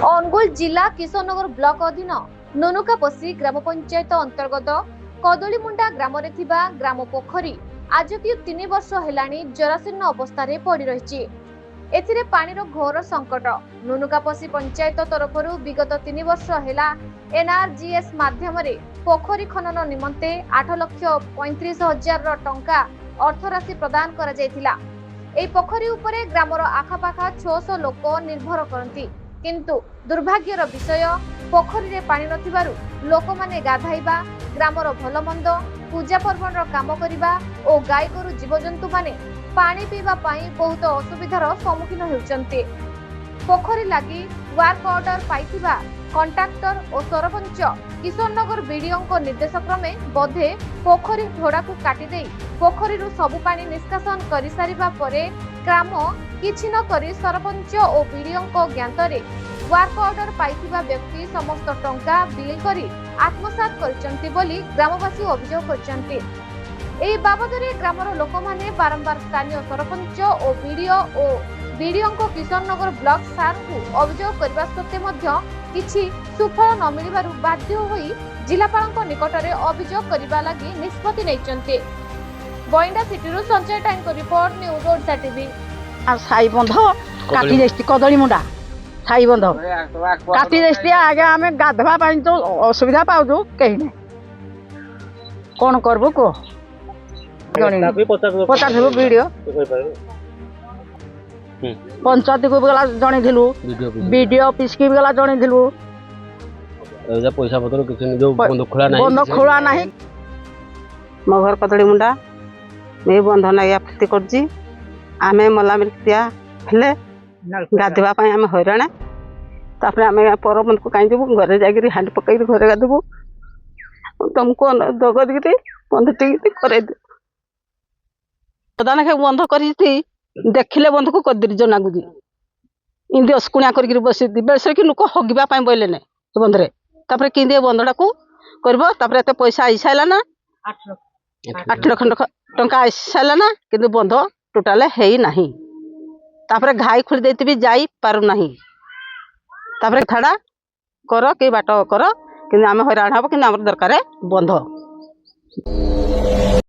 अनुगुल जिला किशननगर ब्लॉक अधीन नुनुकापसी ग्राम पंचायत अंतर्गत कदलीमुंडा ग्राम ग्राम पोखरी आज की 3 वर्ष हेलानी जराशीर्ण अवस्था पड़ रही। एथिरे पानीर घोर संकट। नुनुकापसी पंचायत तरफ विगत 3 वर्ष हेला एनआरजीएस माध्यम पोखरी खनन निमंते 8,35,000 टंका अर्थराशि प्रदान करा जायतिला। एई पोखरी उपरे ग्रामर आखापाखा 600 लोक निर्भर करती, किंतु दुर्भाग्यर विषय पोखरी रे पानी नथिबारु लोक माने गाधाइबा, ग्रामर भलमंद पूजा पर्वणर काम करिबा ओ गाय गोरु जीवजंतु माने पानी पीवा पाई बहुत असुविधार सम्मुखीन हेउचंती। पोखरी लागि वर्क ऑर्डर पाइथिबा कॉन्ट्रैक्टर और सरपंच किशननगर बीडीओ निर्देश क्रमे बधे पोखरी ढोड़ा को काटी देई पोखरी सबु पानी निष्कासन करि सारिबा परे ग्राम किछि न करी सरपंच और बीडीओ ज्ञातरे वर्क ऑर्डर पाइथिबा व्यक्ति समस्त टंका बिल करी आत्मसात करचंती बोली ग्रामवासी अभियोग करचंती। एही बाबदरे ग्रामर लोक माने बारंबार स्थानीय सरपंच और बीडीओ किशननगर ब्लॉक सार को अभियोग करबा सत्ते मध्य किछि सुफल न मिलिबारु बाध्य होई जिलापालक निकटरे अभियोग करबा लागि निष्पत्ति नैचंती। बइंडा सिटीरु संजय टाइम को रिपोर्ट न्यूज ओडिशा टीवी। आ साई बंध काटी देस्ती कदलीमुंडा साई बंध काटी देस्ती आगे आमे गाधवा पानी तो असुविधा पाउजु कहि नै कोन करबो को पचास वीडियो पंचायत को गला जणी थिलु वीडियो ऑफिस की गला जणी थिलु पैसा पत्र किछ जो बंद खोला नाही मो घर कदलीमुंडा मैं बंध नागिया फति करजी आमे मला मृत्या हेले गाधवा पाई आमे हैराण तापर आमे परबंध को काई देबु घरे जागिरी हांड पकई घरे गाधबु तुमको दगदगिरी बंध टिक करे दे प्रधान के बंध करी देखिले बंध को कदरी जना गुजी इंदी अस्कुणिया करके बसी बेसर कि लोक हगिबा पाई बोले ने बंधरे तापर किंदे बंधडा को करबो तापर एते पैसा आई साइला ना 8 लाख टंका आई साइला ना किंतु बंध टोटाल हेई नाही तापर घाई खुली देती भी जाई पारु नाही तापर थाड़ा कर के बाट कर किंतु आमे हैरान हबो किंतु हमर दरकार बंध।